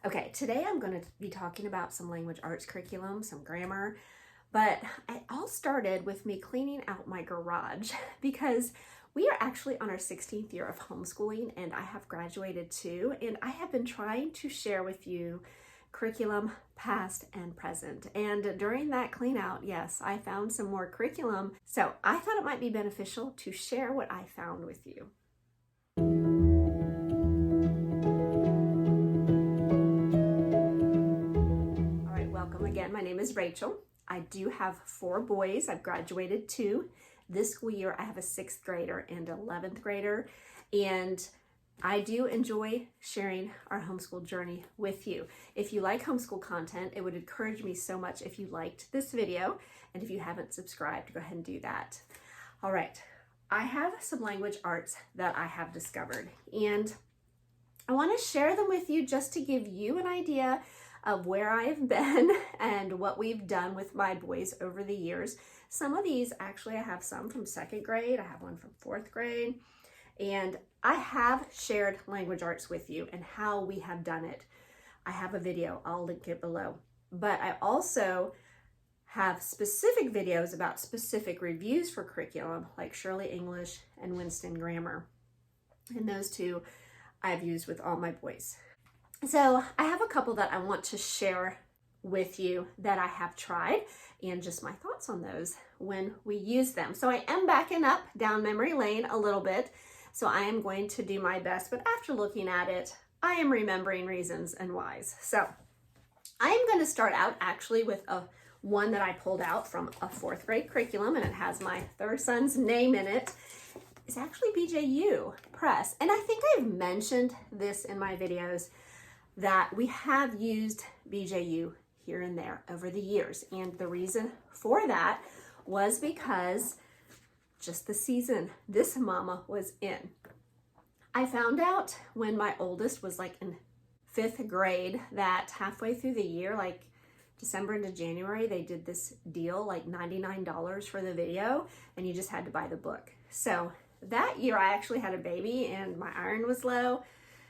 Okay, today I'm going to be talking about some language arts curriculum, some grammar, but it all started with me cleaning out my garage because we are actually on our 16th year of homeschooling and I have graduated too, and I have been trying to share with you curriculum past and present. And during that clean out, yes, I found some more curriculum, so I thought it might be beneficial to share what I found with you. Welcome again. My name is Rachel. I do have 4 boys. I've graduated 2. This school year I have a 6th grader and 11th grader, and I do enjoy sharing our homeschool journey with you. If you like homeschool content, it would encourage me so much if you liked this video, and if you haven't subscribed, go ahead and do that. All right, I have some language arts that I have discovered, and I want to share them with you just to give you an idea of where I've been and what we've done with my boys over the years. Some of these, actually, I have some from 2nd grade. I have one from 4th grade. And I have shared language arts with you and how we have done it. I have a video. I'll link it below. But I also have specific videos about specific reviews for curriculum, like Shirley English and Winston Grammar. And those 2 I've used with all my boys. So I have a couple that I want to share with you that I have tried and just my thoughts on those when we use them. So I am backing up down memory lane a little bit. So I am going to do my best, but after looking at it, I am remembering reasons and whys. So I am going to start out actually with one that I pulled out from a 4th grade curriculum, and it has my 3rd son's name in it. It's actually BJU Press. And I think I've mentioned this in my videos that we have used BJU here and there over the years. And the reason for that was because just the season this mama was in. I found out when my oldest was like in 5th grade that halfway through the year, like December into January, they did this deal, like $99 for the video, and you just had to buy the book. So that year I actually had a baby and my iron was low.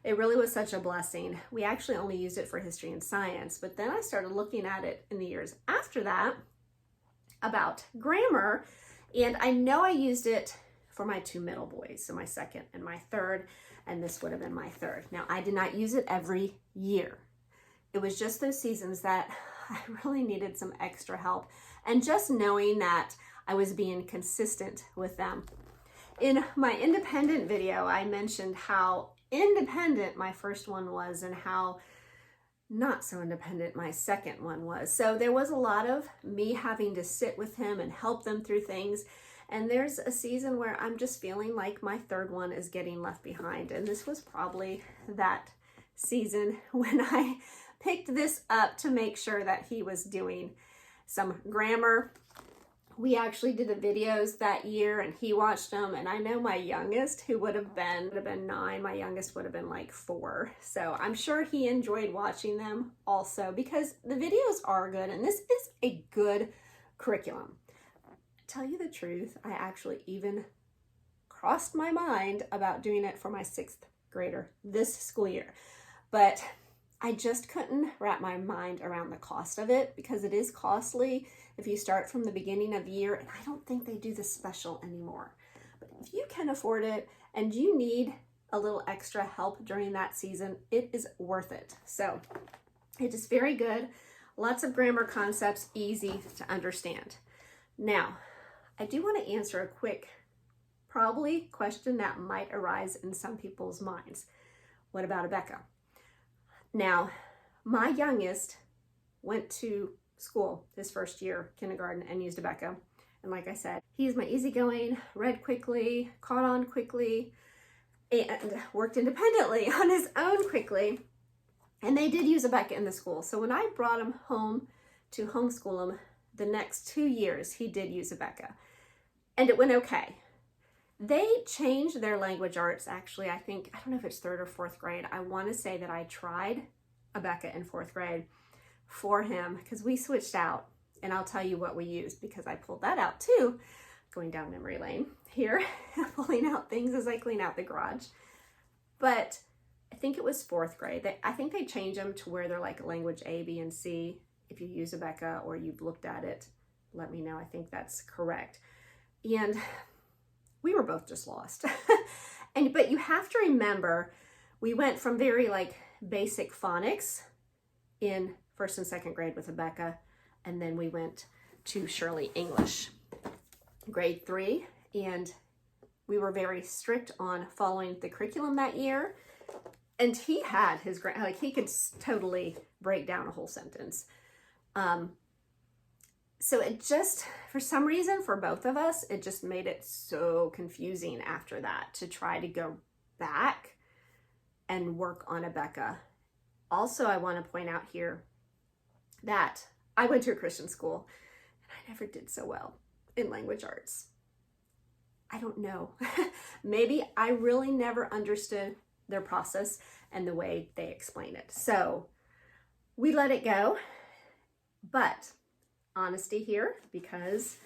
It really was such a blessing. We actually only used it for history and science, but then I started looking at it in the years after that about grammar, and I know I used it for my 2 middle boys, so my 2nd and my 3rd, and this would have been my 3rd. Now, I did not use it every year. It was just those seasons that I really needed some extra help, and just knowing that I was being consistent with them. In my independent video, I mentioned how independent my first one was and how not so independent my 2nd one was. So there was a lot of me having to sit with him and help them through things. And there's a season where I'm just feeling like my 3rd one is getting left behind. And this was probably that season when I picked this up to make sure that he was doing some grammar. We actually did the videos that year and he watched them, and I know my youngest, who would have been 9, my youngest would have been like 4. So I'm sure he enjoyed watching them also because the videos are good and this is a good curriculum. Tell you the truth, I actually even crossed my mind about doing it for my 6th grader this school year, but I just couldn't wrap my mind around the cost of it because it is costly if you start from the beginning of the year, and I don't think they do this special anymore. But if you can afford it and you need a little extra help during that season, it is worth it. So it is very good. Lots of grammar concepts, easy to understand. Now, I do want to answer a quick, probably question that might arise in some people's minds. What about Abeka? Now, my youngest went to school his first year, kindergarten, and used Abeka. And like I said, he's my easygoing, read quickly, caught on quickly, and worked independently on his own quickly. And they did use Abeka in the school. So when I brought him home to homeschool him, the next 2 years, he did use Abeka. And it went okay. They changed their language arts, actually, I don't know if it's 3rd or 4th grade. I want to say that I tried Abeka in 4th grade for him because we switched out, and I'll tell you what we used because I pulled that out too, going down memory lane here, pulling out things as I clean out the garage. But think it was 4th grade. I think they changed them to where they're like language A, B, and C. If you use Abeka or you've looked at it, let me know. I think that's correct. And we were both just lost. But you have to remember, we went from very like basic phonics in 1st and 2nd grade with Abeka, and then we went to Shirley English, grade 3, and we were very strict on following the curriculum that year. And he had his, like he could totally break down a whole sentence. So it just, for some reason, for both of us, it just made it so confusing after that to try to go back and work on Abeka. Also, I want to point out here that I went to a Christian school and I never did so well in language arts. I don't know. Maybe I really never understood their process and the way they explain it. So we let it go, but honesty here, because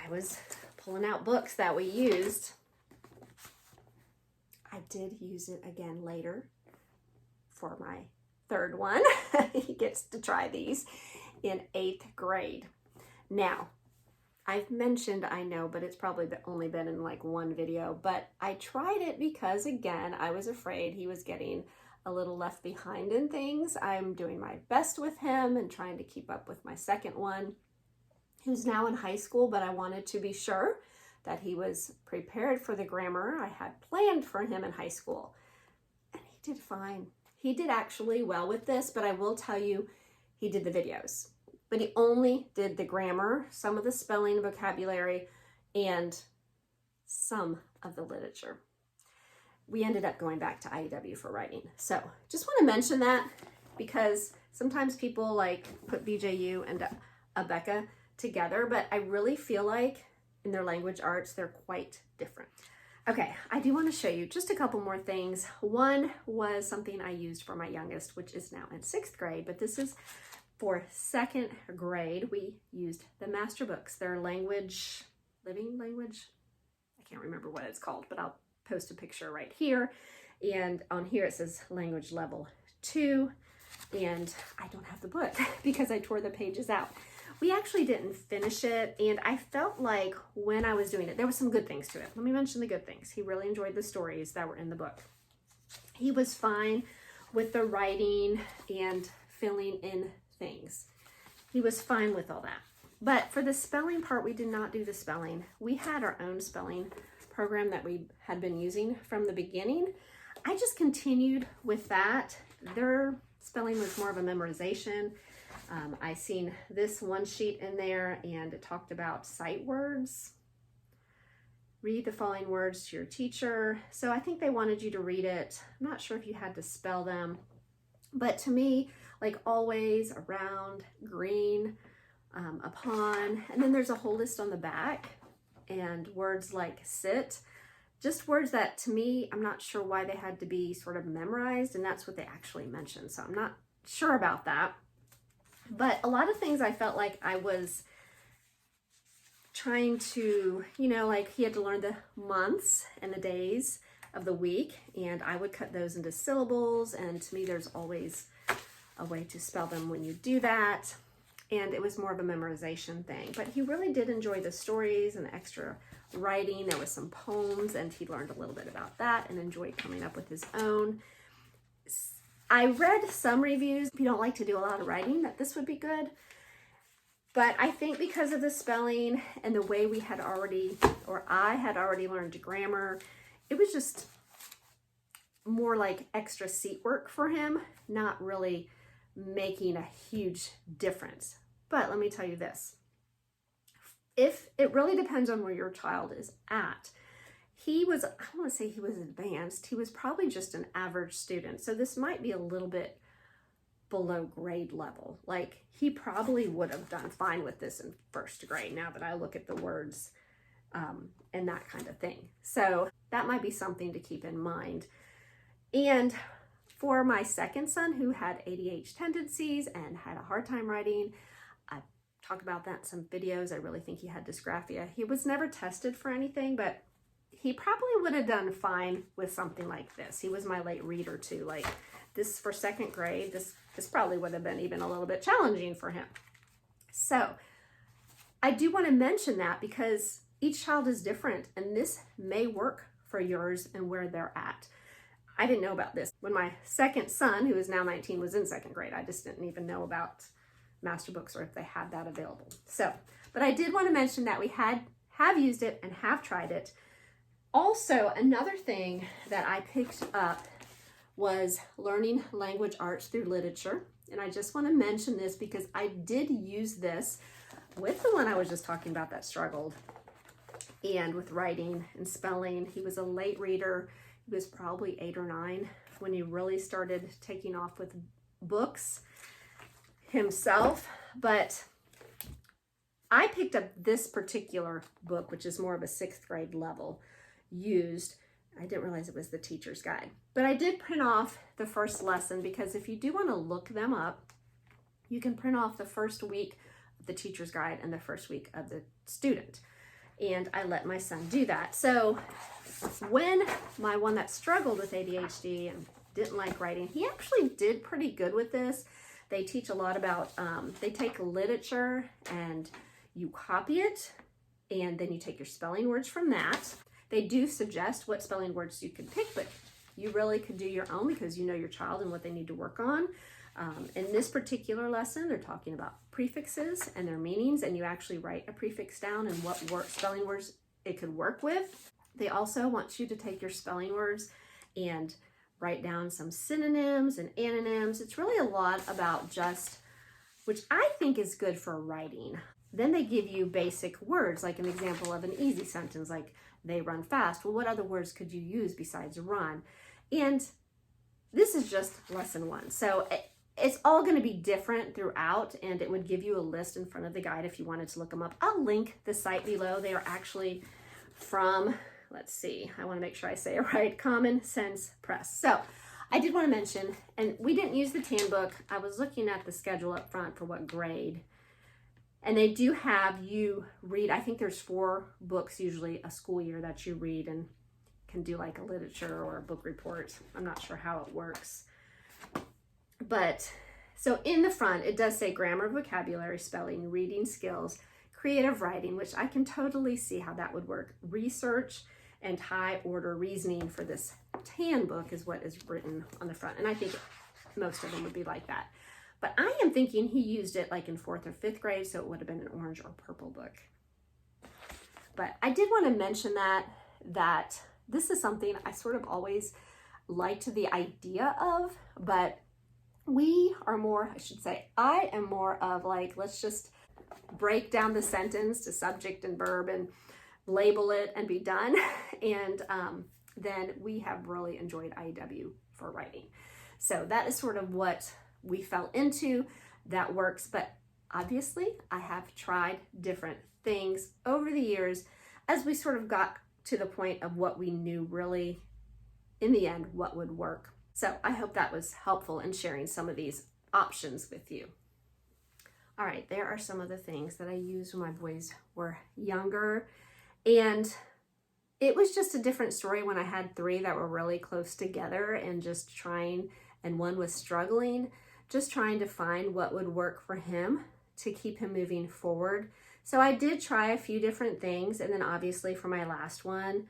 I was pulling out books that we used. I did use it again later for my 3rd one. He gets to try these in 8th grade. Now, I've mentioned, I know, but it's probably only been in like one video, but I tried it because, again, I was afraid he was getting a little left behind in things. I'm doing my best with him and trying to keep up with my 2nd one, who's now in high school, but I wanted to be sure that he was prepared for the grammar I had planned for him in high school. And he did fine. He did actually well with this, but I will tell you, he did the videos. But he only did the grammar, some of the spelling and vocabulary, and some of the literature. We ended up going back to IEW for writing. So just want to mention that because sometimes people like put BJU and Abeka together, but I really feel like in their language arts, they're quite different. Okay, I do want to show you just a couple more things. One was something I used for my youngest, which is now in 6th grade, but this is for 2nd grade. We used the master books, their language, living language. I can't remember what it's called, but I'll post a picture right here. And on here it says language level 2. And I don't have the book because I tore the pages out. We actually didn't finish it, and I felt like when I was doing it, there was some good things to it. Let me mention the good things. He really enjoyed the stories that were in the book. He was fine with the writing and filling in things. He was fine with all that. But for the spelling part, we did not do the spelling. We had our own spelling program that we had been using from the beginning. I just continued with that. Their spelling was more of a memorization. I seen this one sheet in there and it talked about sight words. Read the following words to your teacher. So I think they wanted you to read it. I'm not sure if you had to spell them, but to me, like always, around, green, upon, and then there's a whole list on the back, and words like sit, just words that to me, I'm not sure why they had to be sort of memorized, and that's what they actually mentioned. So I'm not sure about that. But a lot of things I felt like I was trying to, you know, like he had to learn the months and the days of the week, and I would cut those into syllables, and to me there's always a way to spell them when you do that, and it was more of a memorization thing. But he really did enjoy the stories and the extra writing. There was some poems, and he learned a little bit about that and enjoyed coming up with his own. I read some reviews, if you don't like to do a lot of writing, that this would be good. But I think because of the spelling and the way we had already, or I had already learned grammar, it was just more like extra seat work for him, not really making a huge difference. But let me tell you this. If it really depends on where your child is at. He was, I don't want to say he was advanced, he was probably just an average student. So this might be a little bit below grade level. Like he probably would have done fine with this in 1st grade now that I look at the words and that kind of thing. So that might be something to keep in mind. And for my 2nd son who had ADHD tendencies and had a hard time writing, I talked about that in some videos. I really think he had dysgraphia. He was never tested for anything, but he probably would have done fine with something like this. He was my late reader too. Like this for second grade, this probably would have been even a little bit challenging for him. So I do want to mention that because each child is different and this may work for yours and where they're at. I didn't know about this. When my second son, who is now 19, was in second grade, I just didn't even know about master books or if they had that available. So, but I did want to mention that we have used it and have tried it. Also, another thing that I picked up was learning language arts through literature. And I just want to mention this because I did use this with the one I was just talking about that struggled, and with writing and spelling. He was a late reader. He was probably 8 or 9 when he really started taking off with books himself. But I picked up this particular book, which is more of a 6th grade level, used. I didn't realize it was the teacher's guide. But I did print off the first lesson because if you do want to look them up, you can print off the first week of the teacher's guide and the first week of the student. And I let my son do that. So when my one that struggled with ADHD and didn't like writing, he actually did pretty good with this. They teach a lot about, they take literature and you copy it, and then you take your spelling words from that. They do suggest what spelling words you could pick, but you really could do your own because you know your child and what they need to work on. In this particular lesson, they're talking about prefixes and their meanings, and you actually write a prefix down and what spelling words it could work with. They also want you to take your spelling words and write down some synonyms and antonyms. It's really a lot about just, which I think is good for writing. Then they give you basic words, like an example of an easy sentence, like they run fast. Well, what other words could you use besides run? And this is just lesson 1. So it's all going to be different throughout, and it would give you a list in front of the guide if you wanted to look them up. I'll link the site below. They are actually from, let's see, I want to make sure I say it right, Common Sense Press. So I did want to mention, and we didn't use the tan book. I was looking at the schedule up front for what grade, and they do have you read, I think there's 4 books usually a school year that you read and can do like a literature or a book report. I'm not sure how it works. But so in the front, it does say grammar, vocabulary, spelling, reading skills, creative writing, which I can totally see how that would work. Research and high order reasoning for this tan book is what is written on the front. And I think most of them would be like that. But I am thinking he used it like in 4th or 5th grade, so it would have been an orange or purple book. But I did want to mention that this is something I sort of always liked the idea of, but we are more, I should say, I am more of like, let's just break down the sentence to subject and verb and label it and be done. And then we have really enjoyed IEW for writing. So that is sort of what we fell into that works. But obviously I have tried different things over the years as we sort of got to the point of what we knew really in the end what would work. So I hope that was helpful in sharing some of these options with you. All right, there are some of the things that I used when my boys were younger. And it was just a different story when I had 3 that were really close together and just trying, and one was struggling, just trying to find what would work for him to keep him moving forward. So I did try a few different things. And then obviously for my last one,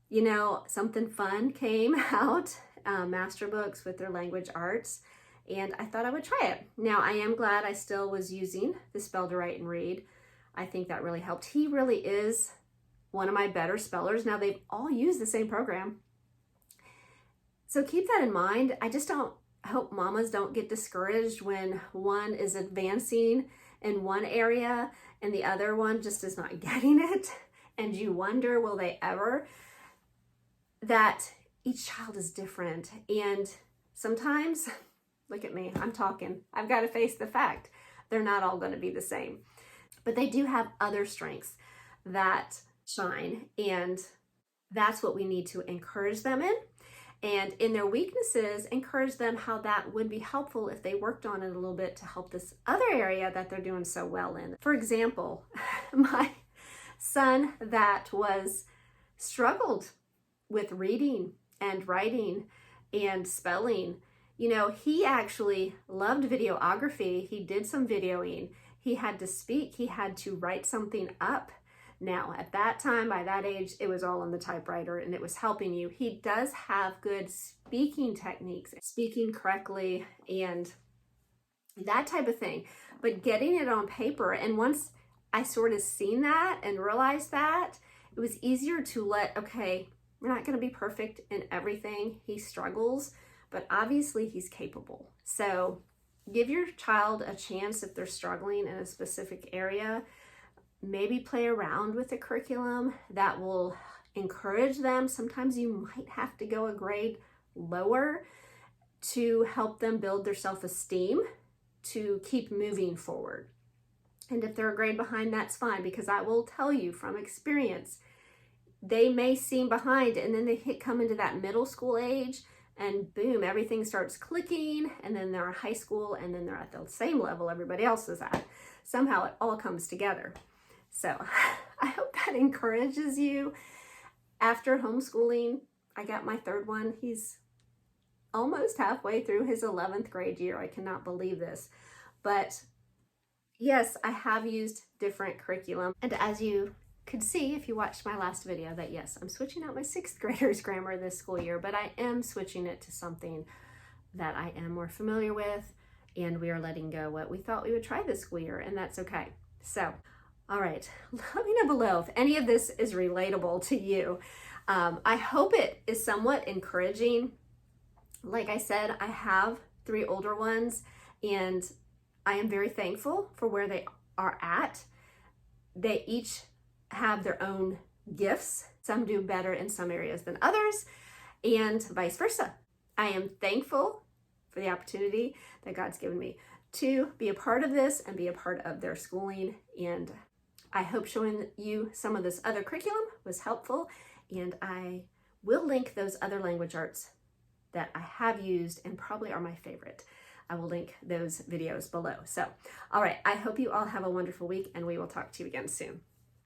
you know, something fun came out, master books with their language arts, and I thought I would try it. Now I am glad I still was using the Spell to Write and Read. I think that really helped. He really is one of my better spellers. Now they've all used the same program. So keep that in mind. I hope mamas don't get discouraged when one is advancing in one area and the other one just is not getting it. And you wonder, will they ever? That each child is different. And sometimes, look at me, I'm talking. I've got to face the fact they're not all going to be the same. But they do have other strengths that shine. And that's what we need to encourage them in. And in their weaknesses, encourage them how that would be helpful if they worked on it a little bit to help this other area that they're doing so well in. For example, my son that was struggled with reading and writing and spelling. You know, he actually loved videography. He did some videoing. He had to speak. He had to write something up. Now, at that time, by that age, it was all on the typewriter and it was helping you. He does have good speaking techniques, speaking correctly and that type of thing. But getting it on paper, and once I sort of seen that and realized that, it was easier to okay, we're not going to be perfect in everything. He struggles, but obviously he's capable. So give your child a chance if they're struggling in a specific area. Maybe play around with the curriculum that will encourage them. Sometimes you might have to go a grade lower to help them build their self-esteem to keep moving forward. And if they're a grade behind, that's fine, because I will tell you from experience, they may seem behind and then they come into that middle school age and boom, everything starts clicking, and then they're in high school and then they're at the same level everybody else is at. Somehow it all comes together. So I hope that encourages you. After homeschooling, I got my third one. He's almost halfway through his 11th grade year. I cannot believe this. But yes, I have used different curriculum. And as you could see if you watched my last video, that yes, I'm switching out my 6th graders grammar this school year, but I am switching it to something that I am more familiar with, and we are letting go what we thought we would try this school year, and that's okay. So, all right, let me know below if any of this is relatable to you. I hope it is somewhat encouraging. Like I said, I have 3 older ones, and I am very thankful for where they are at. They each have their own gifts. Some do better in some areas than others, and vice versa. I am thankful for the opportunity that God's given me to be a part of this and be a part of their schooling. And I hope showing you some of this other curriculum was helpful, and I will link those other language arts that I have used and probably are my favorite. I will link those videos below. So, all right, I hope you all have a wonderful week, and we will talk to you again soon.